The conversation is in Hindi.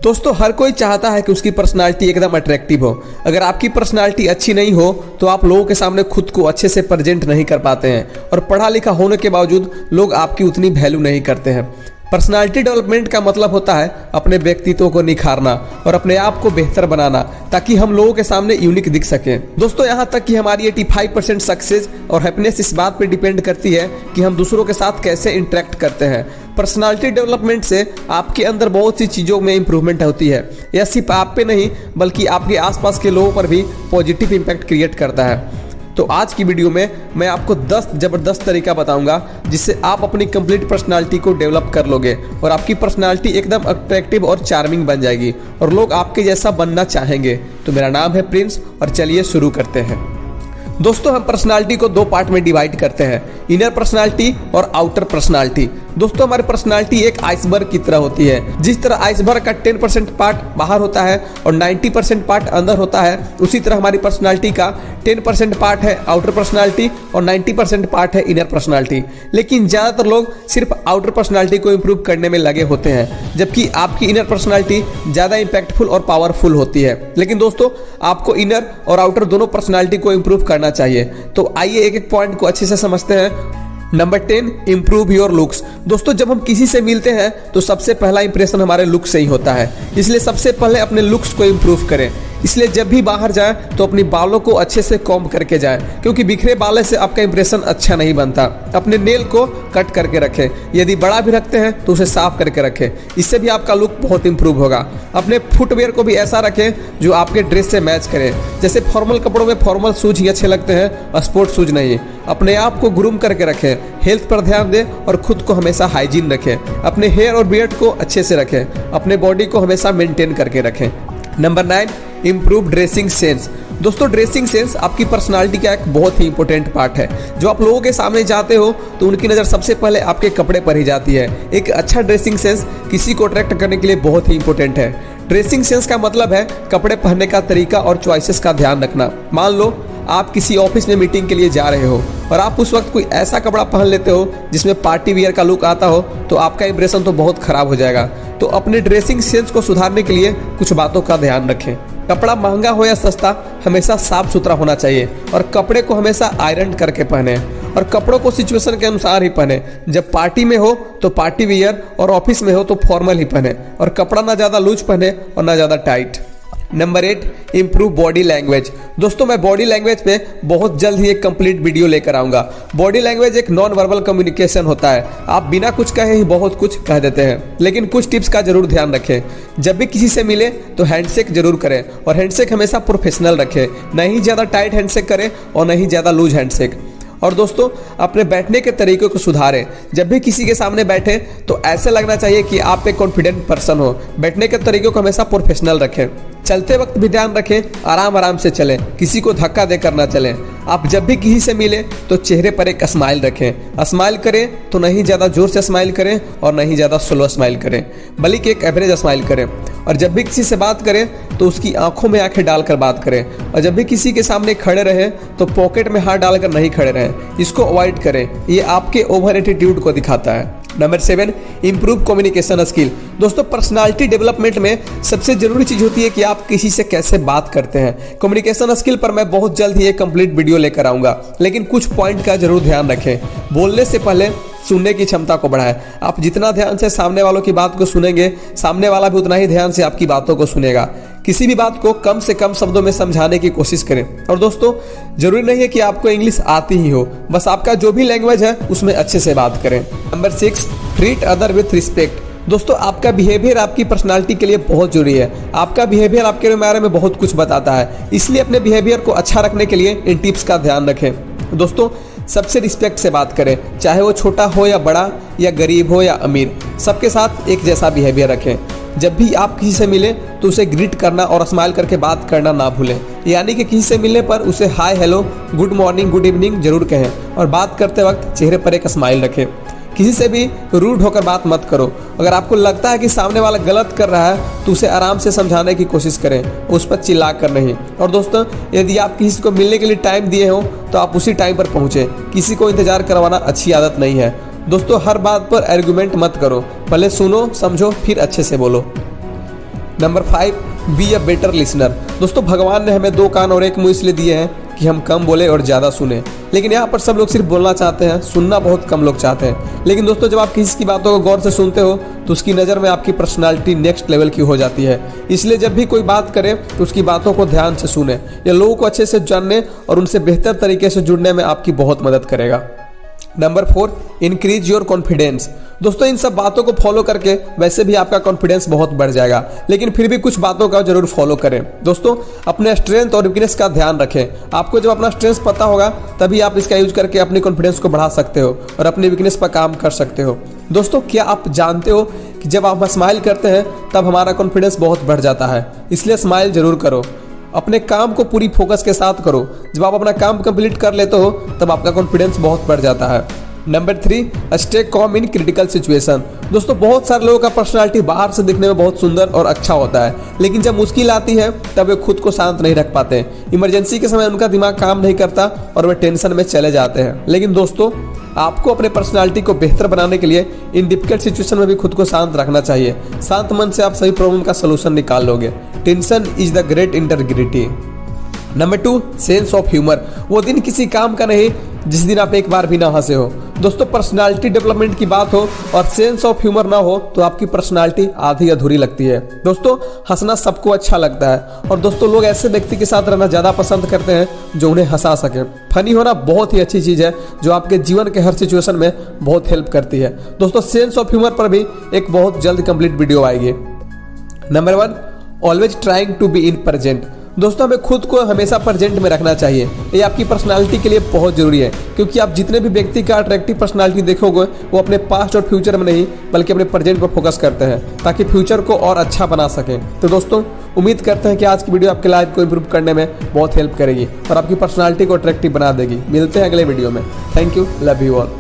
दोस्तों हर कोई चाहता है कि उसकी पर्सनालिटी एकदम अट्रैक्टिव हो। अगर आपकी पर्सनालिटी अच्छी नहीं हो तो आप लोगों के सामने खुद को अच्छे से प्रेजेंट नहीं कर पाते हैं और पढ़ा लिखा होने के बावजूद लोग आपकी उतनी वैल्यू नहीं करते हैं। पर्सनालिटी डेवलपमेंट का मतलब होता है अपने व्यक्तित्व को निखारना और अपने आप को बेहतर बनाना ताकि हम लोगों के सामने यूनिक दिख सकें। दोस्तों यहाँ तक कि हमारी 85% सक्सेस और हैप्पीनेस इस बात पर डिपेंड करती है कि हम दूसरों के साथ कैसे इंटरेक्ट करते हैं। पर्सनालिटी डेवलपमेंट से आपके अंदर बहुत सी चीज़ों में इंप्रूवमेंट होती है। यह सिर्फ आप पे नहीं बल्कि आपके आसपास के लोगों पर भी पॉजिटिव इम्पैक्ट क्रिएट करता है। तो आज की वीडियो में मैं आपको 10 ज़बरदस्त तरीका बताऊंगा जिससे आप अपनी कंप्लीट पर्सनालिटी को डेवलप कर लोगे और आपकी पर्सनालिटी एकदम अट्रैक्टिव और चार्मिंग बन जाएगी और लोग आपके जैसा बनना चाहेंगे। तो मेरा नाम है प्रिंस और चलिए शुरू करते हैं। दोस्तों हम पर्सनालिटी को दो पार्ट में डिवाइड करते हैं, इनर पर्सनालिटी और आउटर पर्सनालिटी। दोस्तों हमारी पर्सनालिटी एक आइसबर्ग की तरह होती है। जिस तरह आइसबर्ग का 10% पार्ट बाहर होता है और 90% पार्ट अंदर होता है, उसी तरह हमारी पर्सनालिटी का 10% पार्ट है आउटर पर्सनालिटी और 90% पार्ट है इनर पर्सनालिटी। लेकिन ज़्यादातर लोग सिर्फ आउटर पर्सनालिटी को इम्प्रूव करने में लगे होते हैं, जबकि आपकी इनर पर्सनालिटी ज़्यादा इम्पैक्टफुल और पावरफुल होती है। लेकिन दोस्तों आपको इनर और आउटर दोनों पर्सनालिटी को इम्प्रूव करना चाहिए। तो आइए एक एक पॉइंट को अच्छे से समझते हैं। Number 10, improve your looks. दोस्तों जब हम किसी से मिलते हैं तो सबसे पहला इंप्रेशन हमारे लुक से ही होता है, इसलिए सबसे पहले अपने लुक्स को इम्प्रूव करें। इसलिए जब भी बाहर जाएं तो अपनी बालों को अच्छे से कॉम्ब करके जाएं, क्योंकि बिखरे बालों से आपका इंप्रेशन अच्छा नहीं बनता। अपने नेल को कट करके रखें, यदि बड़ा भी रखते हैं तो उसे साफ करके रखें, इससे भी आपका लुक बहुत इंप्रूव होगा। अपने फुटवेयर को भी ऐसा रखें जो आपके ड्रेस से मैच करें, जैसे फॉर्मल कपड़ों में फॉर्मल शूज ही अच्छे लगते हैं और स्पोर्ट्स शूज नहीं। अपने आप को ग्रूम करके रखें, हेल्थ पर ध्यान दें और खुद को हमेशा हाइजीन रखें। अपने हेयर और बियर्ड को अच्छे से रखें, अपने बॉडी को हमेशा मेंटेन करके रखें। Number 9, improve dressing sense. दोस्तों ड्रेसिंग सेंस आपकी पर्सनालिटी का एक बहुत ही इंपॉर्टेंट पार्ट है। जो आप लोगों के सामने जाते हो तो उनकी नज़र सबसे पहले आपके कपड़े पर ही जाती है। एक अच्छा ड्रेसिंग सेंस किसी को अट्रैक्ट करने के लिए बहुत ही इंपॉर्टेंट है। ड्रेसिंग सेंस का मतलब है कपड़े पहनने का तरीका और चॉइसेस का ध्यान रखना। मान लो आप किसी ऑफिस में मीटिंग के लिए जा रहे हो और आप उस वक्त कोई ऐसा कपड़ा पहन लेते हो जिसमें पार्टी वियर का लुक आता हो तो आपका इंप्रेशन तो बहुत खराब हो जाएगा। तो अपने ड्रेसिंग सेंस को सुधारने के लिए कुछ बातों का ध्यान रखें। कपड़ा महंगा हो या सस्ता, हमेशा साफ सुथरा होना चाहिए और कपड़े को हमेशा आयरन करके पहने और कपड़ों को सिचुएशन के अनुसार ही पहने। जब पार्टी में हो तो पार्टी वियर और ऑफिस में हो तो फॉर्मल ही पहने और कपड़ा ना ज़्यादा लूज पहने और ना ज़्यादा tight. Number 8, improve body language. दोस्तों मैं बॉडी लैंग्वेज पे बहुत जल्द ही एक कंप्लीट वीडियो लेकर आऊँगा। बॉडी लैंग्वेज एक नॉन वर्बल कम्युनिकेशन होता है। आप बिना कुछ कहे ही बहुत कुछ कह देते हैं, लेकिन कुछ टिप्स का जरूर ध्यान रखें। जब भी किसी से मिले तो हैंडशेक जरूर करें और हैंडशेक हमेशा प्रोफेशनल रखें, नहीं ज़्यादा टाइट हैंडशेक करें और नहीं ज़्यादा लूज हैंडशेक। और दोस्तों अपने बैठने के तरीके को सुधारें। जब भी किसी के सामने बैठे तो ऐसे लगना चाहिए कि आप एक कॉन्फिडेंट पर्सन हो। बैठने के तरीके को हमेशा प्रोफेशनल रखें। चलते वक्त भी ध्यान रखें, आराम आराम से चलें, किसी को धक्का देकर ना चलें। आप जब भी किसी से मिले तो चेहरे पर एक स्माइल रखें। स्माइल करें तो नहीं ज़्यादा जोर से स्माइल करें और नहीं ज़्यादा स्लो स्माइल करें, बल्कि एक एवरेज स्माइल करें। और जब भी किसी से बात करें तो उसकी आंखों में आंखें डालकर बात करें। और जब भी किसी के सामने खड़े रहें तो पॉकेट में हाथ डालकर नहीं खड़े रहें, इसको अवॉइड करें, ये आपके ओवर एटीट्यूड को दिखाता है। Number 7, improve communication skill. दोस्तों पर्सनालिटी डेवलपमेंट में सबसे जरूरी चीज होती है कि आप किसी से कैसे बात करते हैं। कम्युनिकेशन स्किल पर मैं बहुत जल्द ही एक कंप्लीट वीडियो लेकर आऊंगा, लेकिन कुछ पॉइंट का जरूर ध्यान रखें। बोलने से पहले सुनने की क्षमता को बढ़ाएं। आप जितना ध्यान से सामने वालों की बात को सुनेंगे, सामने वाला भी उतना ही ध्यान से आपकी बातों को सुनेगा। किसी भी बात को कम से कम शब्दों में समझाने की कोशिश करें। और दोस्तों जरूरी नहीं है कि आपको इंग्लिश आती ही हो, बस आपका जो भी लैंग्वेज है उसमें अच्छे से बात करें। Number 6, treat other with respect. दोस्तों आपका बिहेवियर आपकी पर्सनालिटी के लिए बहुत जरूरी है। आपका बिहेवियर आपके बारे में बहुत कुछ बताता है, इसलिए अपने बिहेवियर को अच्छा रखने के लिए इन टिप्स का ध्यान रखें। दोस्तों सबसे रिस्पेक्ट से बात करें, चाहे वो छोटा हो या बड़ा, या गरीब हो या अमीर, सबके साथ एक जैसा बिहेवियर रखें। जब भी आप किसी से मिलें तो उसे ग्रीट करना और स्माइल करके बात करना ना भूलें। यानी कि किसी से मिलने पर उसे hi, hello, good morning, good evening जरूर कहें और बात करते वक्त चेहरे पर एक स्माइल रखें। किसी से भी रूड होकर बात मत करो। अगर आपको लगता है कि सामने वाला गलत कर रहा है तो उसे आराम से समझाने की कोशिश करें, उस पर चिल्ला कर नहीं। और दोस्तों यदि आप किसी को मिलने के लिए टाइम दिए हो तो आप उसी टाइम पर पहुँचें। किसी को इंतजार करवाना अच्छी आदत नहीं है। दोस्तों हर बात पर आर्गुमेंट मत करो, पहले सुनो, समझो, फिर अच्छे से बोलो। Number 5, be a better listener. दोस्तों भगवान ने हमें 2 कान और 1 मुंह इसलिए दिए हैं कि हम कम बोले और ज़्यादा सुने, लेकिन यहाँ पर सब लोग सिर्फ बोलना चाहते हैं, सुनना बहुत कम लोग चाहते हैं। लेकिन दोस्तों जब आप किसी की बातों को गौर से सुनते हो तो उसकी नज़र में आपकी पर्सनालिटी नेक्स्ट लेवल की हो जाती है। इसलिए जब भी कोई बात करे तो उसकी बातों को ध्यान से सुने। यह लोगों को अच्छे से जानने और उनसे बेहतर तरीके से जुड़ने में आपकी बहुत मदद करेगा। Number 4, increase your confidence. दोस्तों इन सब बातों को फॉलो करके वैसे भी आपका कॉन्फिडेंस बहुत बढ़ जाएगा, लेकिन फिर भी कुछ बातों का जरूर फॉलो करें। दोस्तों अपने स्ट्रेंथ और वीकनेस का ध्यान रखें। आपको जब अपना स्ट्रेंथ पता होगा तभी आप इसका यूज करके अपनी कॉन्फिडेंस को बढ़ा सकते हो और अपनी वीकनेस पर काम कर सकते हो। दोस्तों क्या आप जानते हो कि जब आप स्माइल करते हैं तब हमारा कॉन्फिडेंस बहुत बढ़ जाता है, इसलिए स्माइल जरूर करो। अपने काम को पूरी फोकस के साथ करो। जब आप अपना काम कंप्लीट कर लेते हो तब आपका कॉन्फिडेंस बहुत बढ़ जाता है। Number 3, stay com in critical situation. दोस्तों बहुत सारे लोगों का पर्सनालिटी बाहर से दिखने में बहुत सुंदर और अच्छा होता है, लेकिन जब मुश्किल आती है तब वे खुद को शांत नहीं रख पाते। इमरजेंसी के समय उनका दिमाग काम नहीं करता और वे टेंशन में चले जाते हैं। लेकिन दोस्तों आपको अपने पर्सनालिटी को बेहतर बनाने के लिए इन डिफिकल्ट सिचुएशन में भी खुद को शांत रखना चाहिए। शांत मन से आप सभी प्रॉब्लम का सलूशन निकाल लोगे। Tension is the great integrity. Number 2, sense of humour. वो दिन किसी काम का नहीं जिस दिन आप एक बार भी ना हंसे हो। दोस्तों पर्सनालिटी डेवलपमेंट की बात हो और सेंस ऑफ ह्यूमर ना हो तो आपकी पर्सनालिटी आधी अधूरी लगती है। दोस्तों हंसना सबको अच्छा लगता है और दोस्तों लोग ऐसे व्यक्ति के साथ रहना ज़्यादा पसंद करते हैं जो उन्हें हंसा सके। फनी होना बहुत ही अच्छी चीज़ है जो आपके जीवन के हर सिचुएशन में बहुत हेल्प करती है। दोस्तों सेंस ऑफ ह्यूमर पर भी एक बहुत जल्द कंप्लीट वीडियो आएगी। Number 1, always trying to be in present. दोस्तों हमें खुद को हमेशा प्रेजेंट में रखना चाहिए। ये आपकी पर्सनालिटी के लिए बहुत जरूरी है, क्योंकि आप जितने भी व्यक्ति का अट्रैक्टिव पर्सनालिटी देखोगे वो अपने पास्ट और फ्यूचर में नहीं बल्कि अपने प्रेजेंट पर फोकस करते हैं ताकि फ्यूचर को और अच्छा बना सकें। तो दोस्तों उम्मीद करते हैं कि आज की वीडियो आपके लाइफ को इंप्रूव करने में बहुत हेल्प करेगी और आपकी पर्सनालिटी को अट्रैक्टिव बना देगी। मिलते हैं अगले वीडियो में। Thank you, love you all.